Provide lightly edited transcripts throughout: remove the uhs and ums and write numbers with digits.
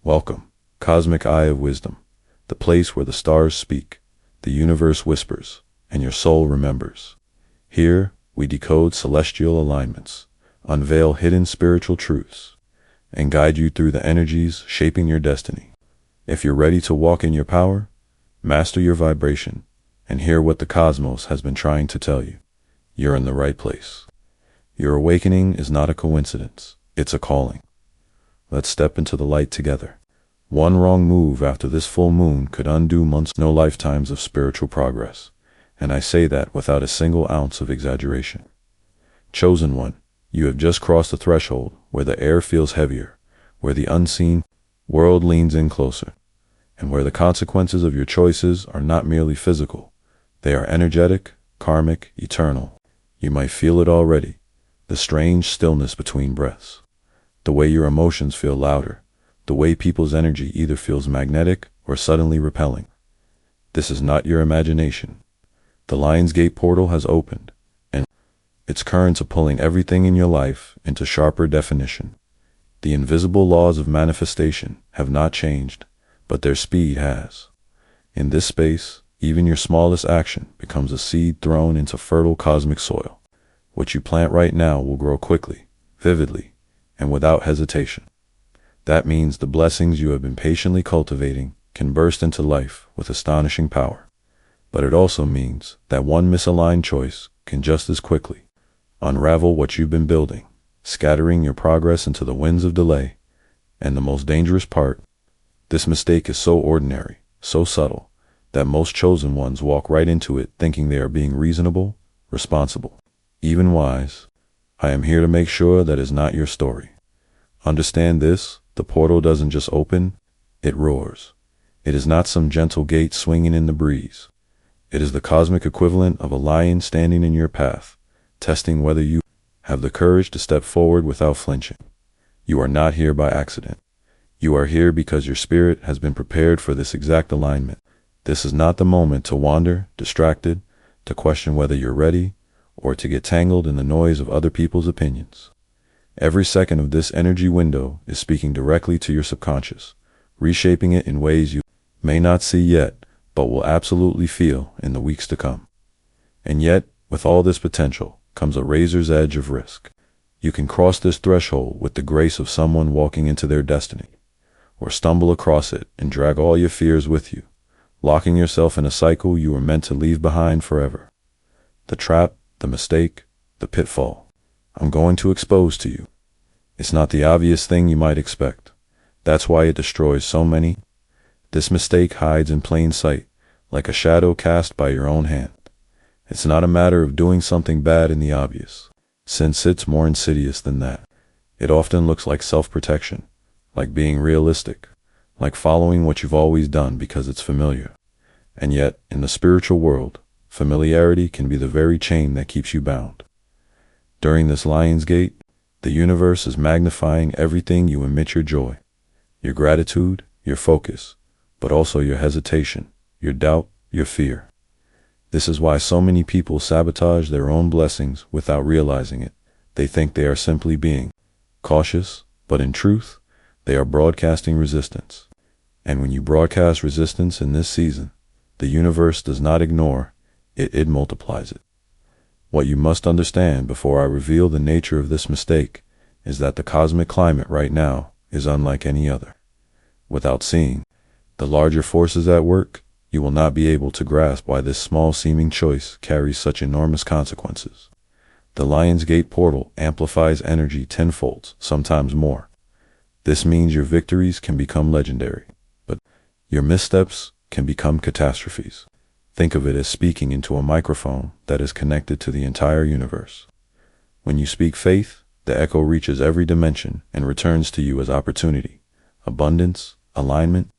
Welcome, Cosmic Eye of Wisdom, the place where the stars speak, the universe whispers, and your soul remembers. Here, we decode celestial alignments, unveil hidden spiritual truths, and guide you through the energies shaping your destiny. If you're ready to walk in your power, master your vibration, and hear what the cosmos has been trying to tell you, you're in the right place. Your awakening is not a coincidence, it's a calling. Let's step into the light together. One wrong move after this full moon could undo months, no lifetimes of spiritual progress, and I say that without a single ounce of exaggeration. Chosen one, you have just crossed the threshold where the air feels heavier, where the unseen world leans in closer, and where the consequences of your choices are not merely physical, they are energetic, karmic, eternal. You might feel it already, the strange stillness between breaths, the way your emotions feel louder, the way people's energy either feels magnetic or suddenly repelling. This is not your imagination. The Lion's Gate portal has opened, and its currents are pulling everything in your life into sharper definition. The invisible laws of manifestation have not changed, but their speed has. In this space, even your smallest action becomes a seed thrown into fertile cosmic soil. What you plant right now will grow quickly, vividly, and without hesitation. That means the blessings you have been patiently cultivating can burst into life with astonishing power. But it also means that one misaligned choice can just as quickly unravel what you've been building, scattering your progress into the winds of delay. And the most dangerous part, this mistake is so ordinary, so subtle, that most chosen ones walk right into it thinking they are being reasonable, responsible, even wise. I am here to make sure that is not your story. Understand this, the portal doesn't just open, it roars. It is not some gentle gate swinging in the breeze. It is the cosmic equivalent of a lion standing in your path, testing whether you have the courage to step forward without flinching. You are not here by accident. You are here because your spirit has been prepared for this exact alignment. This is not the moment to wander, distracted, to question whether you're ready, or to get tangled in the noise of other people's opinions. Every second of this energy window is speaking directly to your subconscious, reshaping it in ways you may not see yet, but will absolutely feel in the weeks to come. And yet, with all this potential, comes a razor's edge of risk. You can cross this threshold with the grace of someone walking into their destiny, or stumble across it and drag all your fears with you, locking yourself in a cycle you were meant to leave behind forever. The trap, the mistake, the pitfall I'm going to expose to you. It's not the obvious thing you might expect. That's why it destroys so many. This mistake hides in plain sight, like a shadow cast by your own hand. It's not a matter of doing something bad in the obvious, since it's more insidious than that. It often looks like self-protection, like being realistic, like following what you've always done because it's familiar. And yet, in the spiritual world, familiarity can be the very chain that keeps you bound. During this Lion's Gate, the universe is magnifying everything you emit: your joy, your gratitude, your focus, but also your hesitation, your doubt, your fear. This is why so many people sabotage their own blessings without realizing it. They think they are simply being cautious, but in truth, they are broadcasting resistance. And when you broadcast resistance in this season, the universe does not ignore it, it multiplies it. What you must understand before I reveal the nature of this mistake is that the cosmic climate right now is unlike any other. Without seeing the larger forces at work, you will not be able to grasp why this small seeming choice carries such enormous consequences. The Lion's Gate portal amplifies energy tenfold, sometimes more. This means your victories can become legendary, but your missteps can become catastrophes. Think of it as speaking into a microphone that is connected to the entire universe. When you speak faith, the echo reaches every dimension and returns to you as opportunity, abundance, alignment.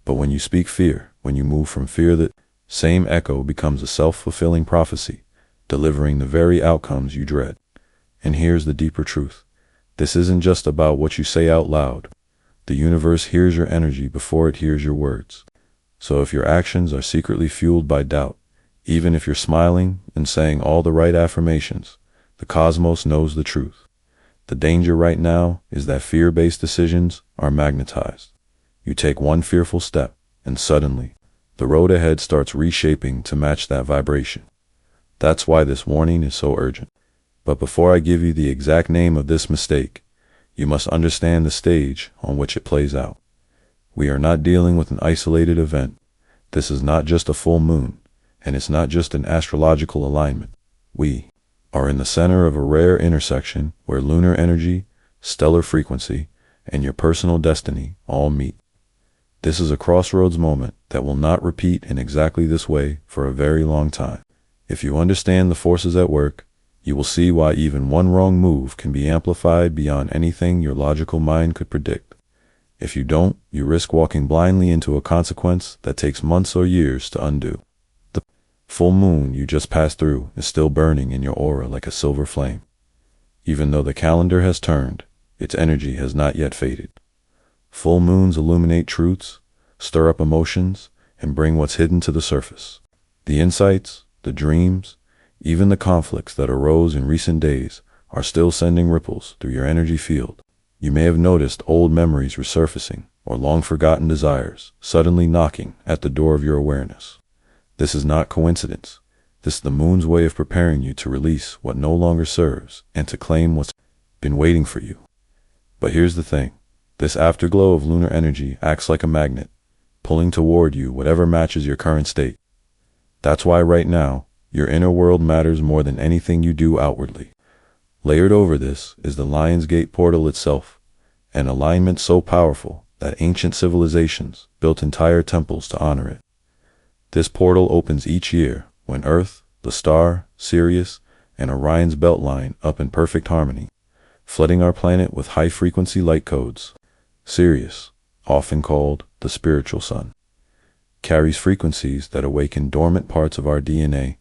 But when you speak fear, when you move from fear, that same echo becomes a self-fulfilling prophecy, delivering the very outcomes you dread. And here's the deeper truth. This isn't just about what you say out loud. The universe hears your energy before it hears your words. So if your actions are secretly fueled by doubt, even if you're smiling and saying all the right affirmations, the cosmos knows the truth. The danger right now is that fear-based decisions are magnetized. You take one fearful step, and suddenly, the road ahead starts reshaping to match that vibration. That's why this warning is so urgent. But before I give you the exact name of this mistake, you must understand the stage on which it plays out. We are not dealing with an isolated event. This is not just a full moon, and it's not just an astrological alignment. We are in the center of a rare intersection where lunar energy, stellar frequency, and your personal destiny all meet. This is a crossroads moment that will not repeat in exactly this way for a very long time. If you understand the forces at work, you will see why even one wrong move can be amplified beyond anything your logical mind could predict. If you don't, you risk walking blindly into a consequence that takes months or years to undo. The full moon you just passed through is still burning in your aura like a silver flame. Even though the calendar has turned, its energy has not yet faded. Full moons illuminate truths, stir up emotions, and bring what's hidden to the surface. The insights, the dreams, even the conflicts that arose in recent days are still sending ripples through your energy field. You may have noticed old memories resurfacing or long-forgotten desires suddenly knocking at the door of your awareness. This is not coincidence. This is the moon's way of preparing you to release what no longer serves and to claim what's been waiting for you. But here's the thing. This afterglow of lunar energy acts like a magnet, pulling toward you whatever matches your current state. That's why right now, your inner world matters more than anything you do outwardly. Layered over this is the Lion's Gate portal itself, an alignment so powerful that ancient civilizations built entire temples to honor it. This portal opens each year when Earth, the star, Sirius, and Orion's belt line up in perfect harmony, flooding our planet with high-frequency light codes. Sirius, often called the spiritual sun, carries frequencies that awaken dormant parts of our DNA,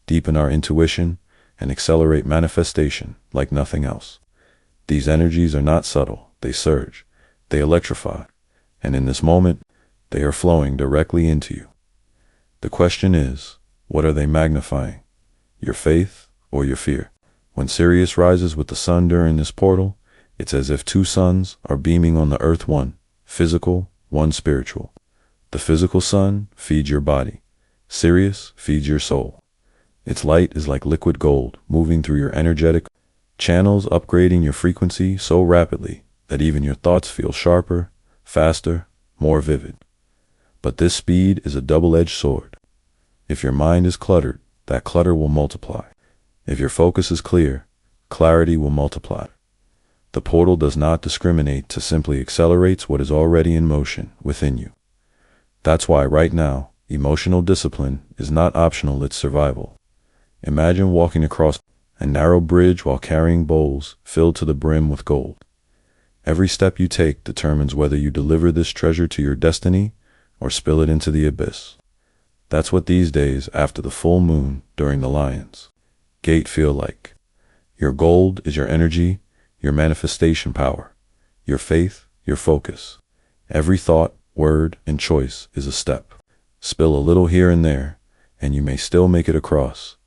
deepen our intuition, and accelerate manifestation like nothing else. These energies are not subtle, they surge, they electrify, and in this moment, they are flowing directly into you. The question is, what are they magnifying? Your faith or your fear? When Sirius rises with the sun during this portal, it's as if two suns are beaming on the earth, one physical, one spiritual. The physical sun feeds your body. Sirius feeds your soul. Its light is like liquid gold, moving through your energetic channels, upgrading your frequency so rapidly that even your thoughts feel sharper, faster, more vivid. But this speed is a double-edged sword. If your mind is cluttered, that clutter will multiply. If your focus is clear, clarity will multiply. The portal does not discriminate, it simply accelerates what is already in motion within you. That's why right now, emotional discipline is not optional, it's survival. Imagine walking across a narrow bridge while carrying bowls filled to the brim with gold. Every step you take determines whether you deliver this treasure to your destiny or spill it into the abyss. That's what these days after the full moon during the Lion's Gate feel like. Your gold is your energy, your manifestation power, your faith, your focus. Every thought, word, and choice is a step. Spill a little here and there, and you may still make it across,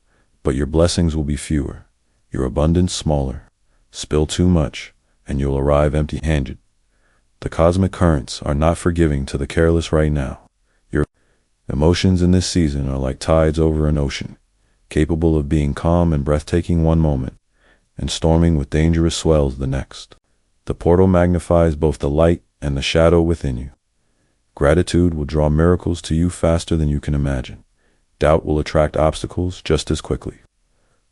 but your blessings will be fewer, your abundance smaller. Spill too much, and you'll arrive empty-handed. The cosmic currents are not forgiving to the careless right now. Your emotions in this season are like tides over an ocean, capable of being calm and breathtaking one moment, and storming with dangerous swells the next. The portal magnifies both the light and the shadow within you. Gratitude will draw miracles to you faster than you can imagine. Doubt will attract obstacles just as quickly.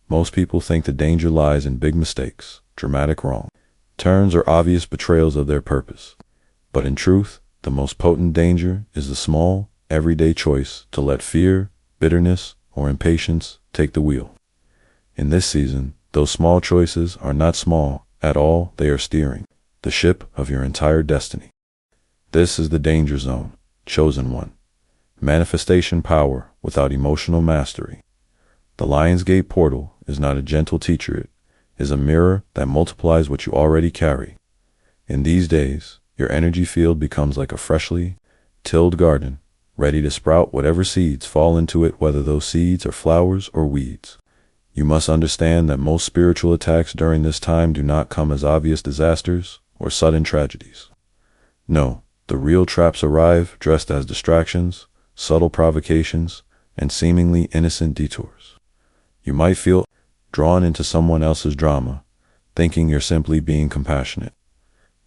Most people think the danger lies in big mistakes, dramatic wrong turns, or obvious betrayals of their purpose. But in truth, the most potent danger is the small, everyday choice to let fear, bitterness, or impatience take the wheel. In this season, those small choices are not small at all, they are steering the ship of your entire destiny. This is the danger zone, chosen one. Manifestation power without emotional mastery. The Lion's Gate portal is not a gentle teacher, it is a mirror that multiplies what you already carry. In these days, your energy field becomes like a freshly tilled garden, ready to sprout whatever seeds fall into it, whether those seeds are flowers or weeds. You must understand that most spiritual attacks during this time do not come as obvious disasters or sudden tragedies. No, The real traps arrive dressed as distractions, subtle provocations, and seemingly innocent detours. You might feel drawn into someone else's drama, thinking you're simply being compassionate.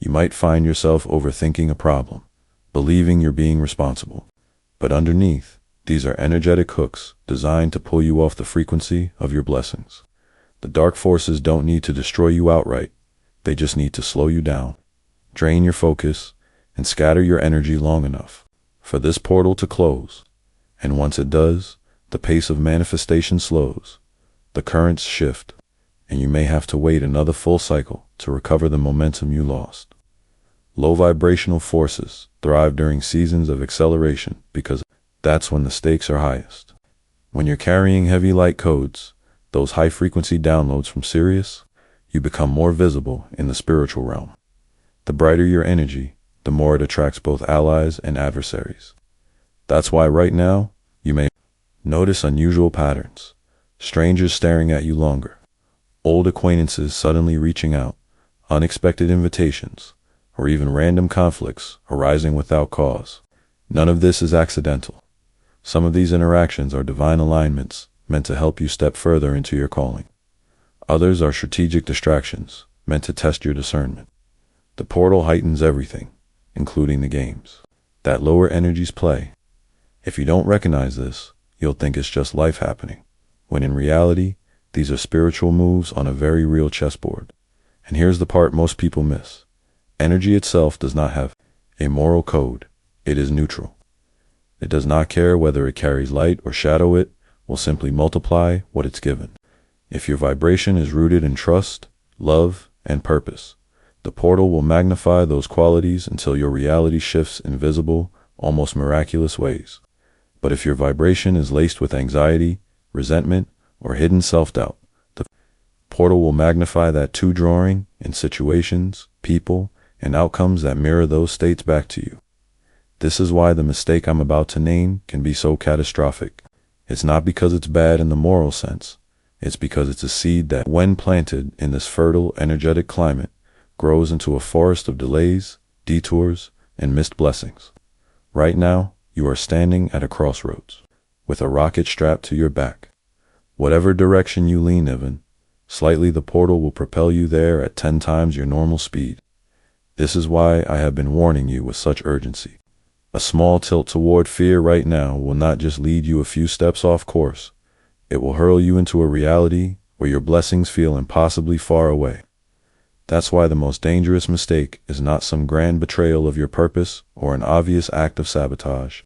You might find yourself overthinking a problem, believing you're being responsible. But underneath, these are energetic hooks designed to pull you off the frequency of your blessings. The dark forces don't need to destroy you outright. They just need to slow you down, drain your focus, and scatter your energy long enough for this portal to close. And once it does, the pace of manifestation slows, the currents shift, and you may have to wait another full cycle to recover the momentum you lost. Low vibrational forces thrive during seasons of acceleration because that's when the stakes are highest. When you're carrying heavy light codes, those high-frequency downloads from Sirius, you become more visible in the spiritual realm. The brighter your energy, the more it attracts both allies and adversaries. That's why right now, you may notice unusual patterns, strangers staring at you longer, old acquaintances suddenly reaching out, unexpected invitations, or even random conflicts arising without cause. None of this is accidental. Some of these interactions are divine alignments meant to help you step further into your calling. Others are strategic distractions meant to test your discernment. The portal heightens everything, including the games that lower energies play. If you don't recognize this, you'll think it's just life happening, when in reality, these are spiritual moves on a very real chessboard. And here's the part most people miss. Energy itself does not have a moral code. It is neutral. It does not care whether it carries light or shadow. It will simply multiply what it's given. If your vibration is rooted in trust, love, and purpose, the portal will magnify those qualities until your reality shifts in visible, almost miraculous ways. But if your vibration is laced with anxiety, resentment, or hidden self-doubt, the portal will magnify that too, drawing in situations, people, and outcomes that mirror those states back to you. This is why the mistake I'm about to name can be so catastrophic. It's not because it's bad in the moral sense. It's because it's a seed that, when planted in this fertile, energetic climate, grows into a forest of delays, detours, and missed blessings. Right now, you are standing at a crossroads, with a rocket strapped to your back. Whatever direction you lean in, slightly the portal will propel you there at 10 times your normal speed. This is why I have been warning you with such urgency. A small tilt toward fear right now will not just lead you a few steps off course. It will hurl you into a reality where your blessings feel impossibly far away. That's why the most dangerous mistake is not some grand betrayal of your purpose or an obvious act of sabotage.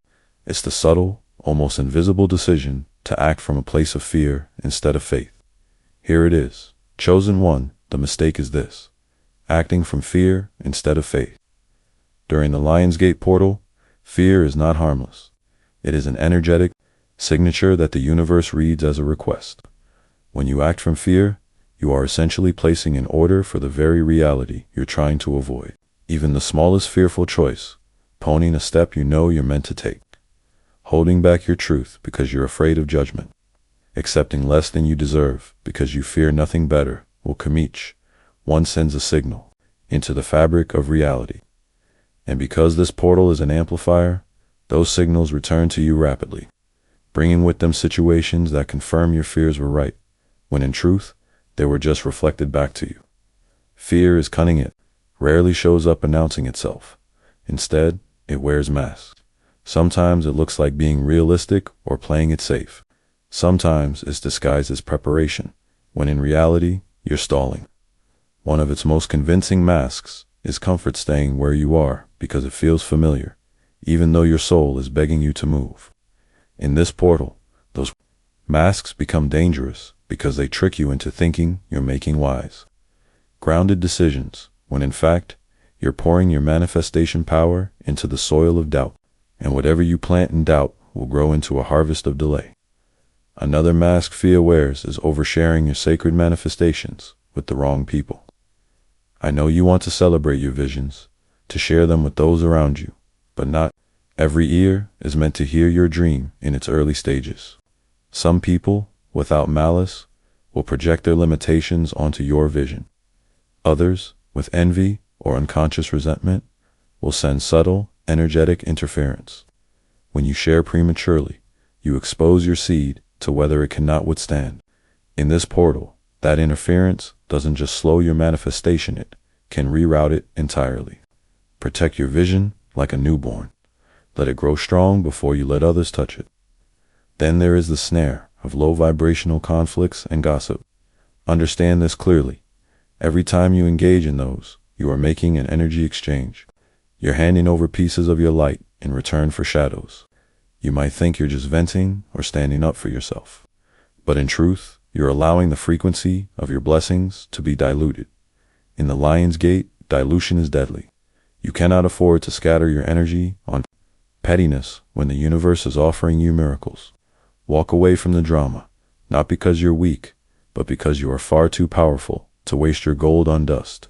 It's the subtle, almost invisible decision to act from a place of fear instead of faith. Here it is. Chosen one, the mistake is this: acting from fear instead of faith. During the Lionsgate portal, fear is not harmless. It is an energetic signature that the universe reads as a request. When you act from fear, you are essentially placing an order for the very reality you're trying to avoid. Even the smallest fearful choice, ponying a step you know you're meant to take, holding back your truth because you're afraid of judgment, accepting less than you deserve because you fear nothing better, will Karmic. One sends a signal into the fabric of reality. And because this portal is an amplifier, those signals return to you rapidly, bringing with them situations that confirm your fears were right, when in truth, they were just reflected back to you. Fear is cunning. It rarely shows up announcing itself. Instead, it wears masks. Sometimes it looks like being realistic or playing it safe. Sometimes it's disguised as preparation, when in reality, you're stalling. One of its most convincing masks is comfort, staying where you are because it feels familiar, even though your soul is begging you to move. In this portal, those masks become dangerous because they trick you into thinking you're making wise, grounded decisions, when in fact, you're pouring your manifestation power into the soil of doubt, and whatever you plant in doubt will grow into a harvest of delay. Another mask fear wears is oversharing your sacred manifestations with the wrong people. I know you want to celebrate your visions, to share them with those around you, but not every ear is meant to hear your dream in its early stages. Some people, without malice, will project their limitations onto your vision. Others, with envy or unconscious resentment, will send subtle, energetic interference. When you share prematurely, you expose your seed to weather it cannot withstand. In this portal, that interference doesn't just slow your manifestation, it can reroute it entirely. Protect your vision like a newborn. Let it grow strong before you let others touch it. Then there is the snare of low-vibrational conflicts and gossip. Understand this clearly. Every time you engage in those, you are making an energy exchange. You're handing over pieces of your light in return for shadows. You might think you're just venting or standing up for yourself. But in truth, you're allowing the frequency of your blessings to be diluted. In the Lion's Gate, dilution is deadly. You cannot afford to scatter your energy on pettiness when the universe is offering you miracles. Walk away from the drama, not because you're weak, but because you are far too powerful to waste your gold on dust.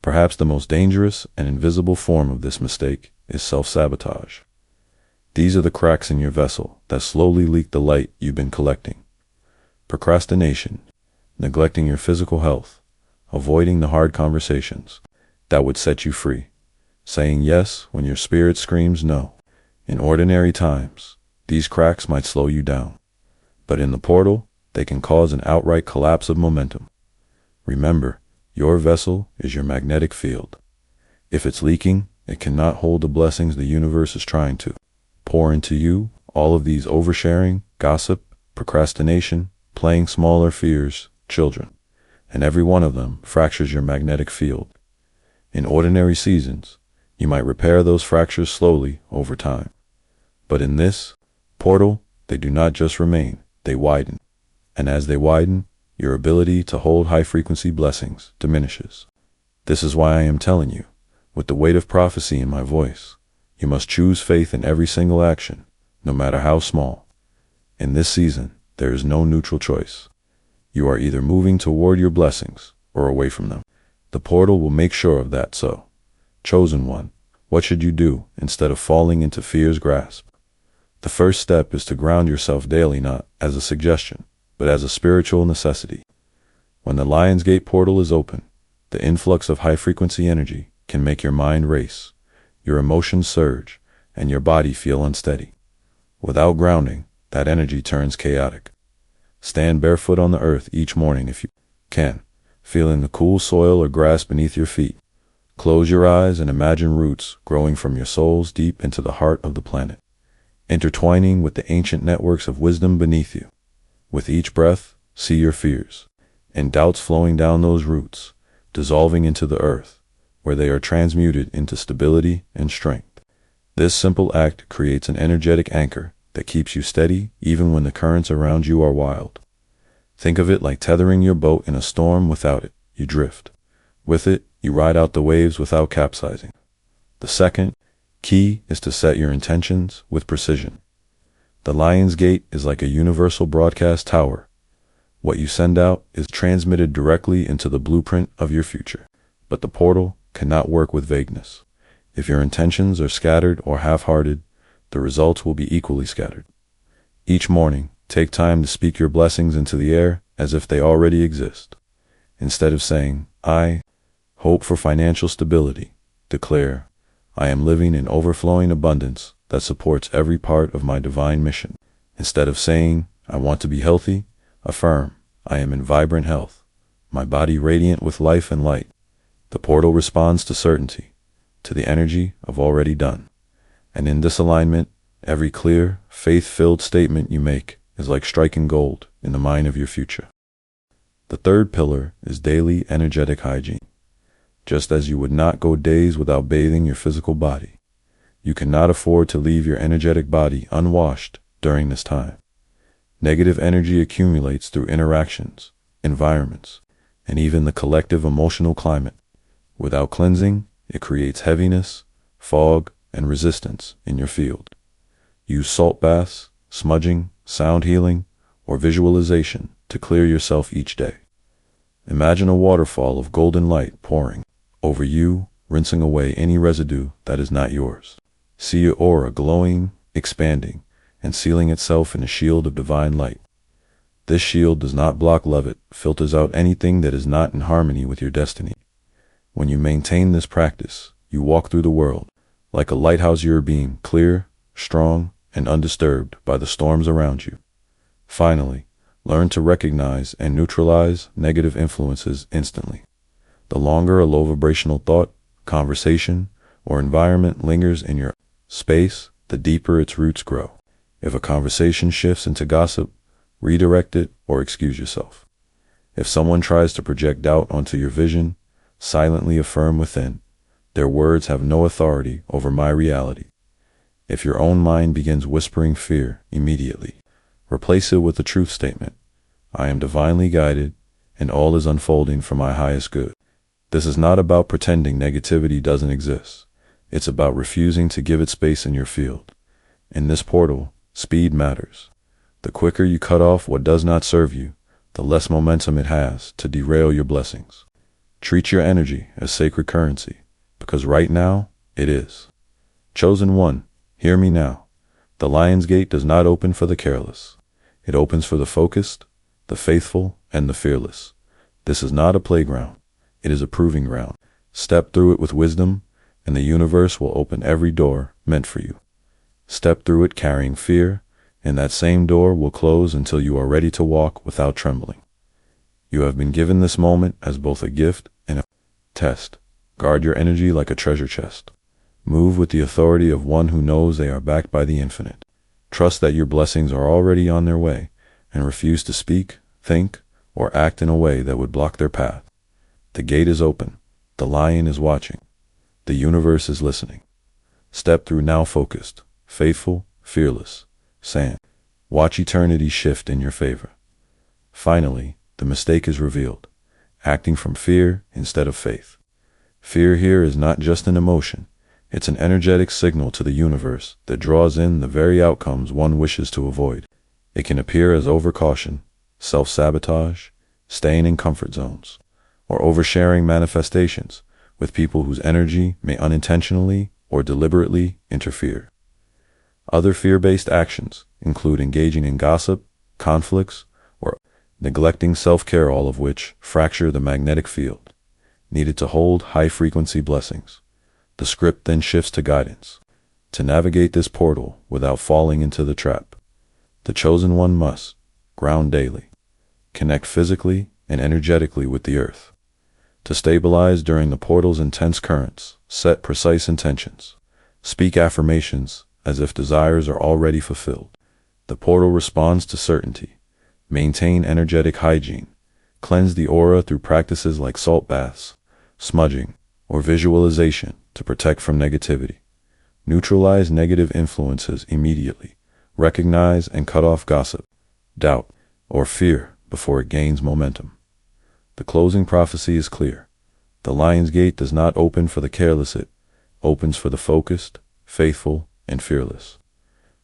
Perhaps the most dangerous and invisible form of this mistake is self-sabotage. These are the cracks in your vessel that slowly leak the light you've been collecting. Procrastination, neglecting your physical health, avoiding the hard conversations that would set you free, saying yes when your spirit screams no. In ordinary times, these cracks might slow you down, but in the portal, they can cause an outright collapse of momentum. Remember, your vessel is your magnetic field. If it's leaking, it cannot hold the blessings the universe is trying to pour into you. All of these oversharing, gossip, procrastination, playing smaller fears, children, and every one of them fractures your magnetic field. In ordinary seasons, you might repair those fractures slowly over time. But in this portal, they do not just remain, they widen. And as they widen, your ability to hold high-frequency blessings diminishes. This is why I am telling you, with the weight of prophecy in my voice, you must choose faith in every single action, no matter how small. In this season, there is no neutral choice. You are either moving toward your blessings or away from them. The portal will make sure of that. So, chosen one, what should you do instead of falling into fear's grasp? The first step is to ground yourself daily, not as a suggestion, but as a spiritual necessity. When the Lion's Gate portal is open, the influx of high-frequency energy can make your mind race, your emotions surge, and your body feel unsteady. Without grounding, that energy turns chaotic. Stand barefoot on the earth each morning if you can, feeling the cool soil or grass beneath your feet. Close your eyes and imagine roots growing from your soles deep into the heart of the planet, intertwining with the ancient networks of wisdom beneath you. With each breath, see your fears and doubts flowing down those roots, dissolving into the earth, where they are transmuted into stability and strength. This simple act creates an energetic anchor that keeps you steady even when the currents around you are wild. Think of it like tethering your boat in a storm. Without it, you drift. With it, you ride out the waves without capsizing. The second key is to set your intentions with precision. The Lion's Gate is like a universal broadcast tower. What you send out is transmitted directly into the blueprint of your future. But the portal cannot work with vagueness. If your intentions are scattered or half-hearted, the results will be equally scattered. Each morning, take time to speak your blessings into the air as if they already exist. Instead of saying, I hope for financial stability, declare, I am living in overflowing abundance that supports every part of my divine mission. Instead of saying, I want to be healthy, affirm, I am in vibrant health, my body radiant with life and light. The portal responds to certainty, to the energy of already done. And in this alignment, every clear, faith-filled statement you make is like striking gold in the mine of your future. The third pillar is daily energetic hygiene. Just as you would not go days without bathing your physical body, you cannot afford to leave your energetic body unwashed during this time. Negative energy accumulates through interactions, environments, and even the collective emotional climate. Without cleansing, it creates heaviness, fog, and resistance in your field. Use salt baths, smudging, sound healing, or visualization to clear yourself each day. Imagine a waterfall of golden light pouring over you, rinsing away any residue that is not yours. See your aura glowing, expanding, and sealing itself in a shield of divine light. This shield does not block love, it filters out anything that is not in harmony with your destiny. When you maintain this practice, you walk through the world Like a lighthouse, you're being clear, strong, and undisturbed by the storms around you. Finally, learn to recognize and neutralize negative influences instantly. The longer a low vibrational thought, conversation, or environment lingers in your space, the deeper its roots grow. If a conversation shifts into gossip, redirect it or excuse yourself. If someone tries to project doubt onto your vision, silently affirm within, their words have no authority over my reality. If your own mind begins whispering fear, immediately replace it with a truth statement. I am divinely guided, and all is unfolding for my highest good. This is not about pretending negativity doesn't exist. It's about refusing to give it space in your field. In this portal, speed matters. The quicker you cut off what does not serve you, the less momentum it has to derail your blessings. Treat your energy as sacred currency, because right now, it is. Chosen one, hear me now. The Lion's Gate does not open for the careless. It opens for the focused, the faithful, and the fearless. This is not a playground. It is a proving ground. Step through it with wisdom, and the universe will open every door meant for you. Step through it carrying fear, and that same door will close until you are ready to walk without trembling. You have been given this moment as both a gift and a test. Guard your energy like a treasure chest. Move with the authority of one who knows they are backed by the infinite. Trust that your blessings are already on their way, and refuse to speak, think, or act in a way that would block their path. The gate is open. The lion is watching. The universe is listening. Step through now focused, faithful, fearless, sand. Watch eternity shift in your favor. Finally, the mistake is revealed, acting from fear instead of faith. Fear here is not just an emotion. It's an energetic signal to the universe that draws in the very outcomes one wishes to avoid. It can appear as overcaution, self-sabotage, staying in comfort zones, or oversharing manifestations with people whose energy may unintentionally or deliberately interfere. Other fear-based actions include engaging in gossip, conflicts, or neglecting self-care, all of which fracture the magnetic field needed to hold high-frequency blessings. The script then shifts to guidance. To navigate this portal without falling into the trap, the chosen one must ground daily, connect physically and energetically with the earth. To stabilize during the portal's intense currents, set precise intentions. Speak affirmations as if desires are already fulfilled. The portal responds to certainty. Maintain energetic hygiene. Cleanse the aura through practices like salt baths, smudging, or visualization to protect from negativity. Neutralize negative influences immediately. Recognize and cut off gossip, doubt, or fear before it gains momentum. The closing prophecy is clear. The Lion's Gate does not open for the careless, it opens for the focused, faithful, and fearless.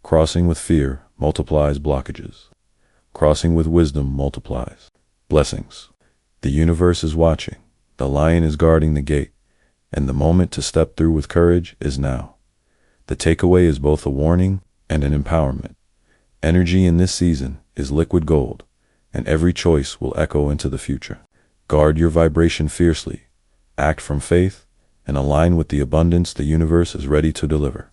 Crossing with fear multiplies blockages. Crossing with wisdom multiplies blessings. The universe is watching. The lion is guarding the gate, and the moment to step through with courage is now. The takeaway is both a warning and an empowerment. Energy in this season is liquid gold, and every choice will echo into the future. Guard your vibration fiercely, act from faith, and align with the abundance the universe is ready to deliver.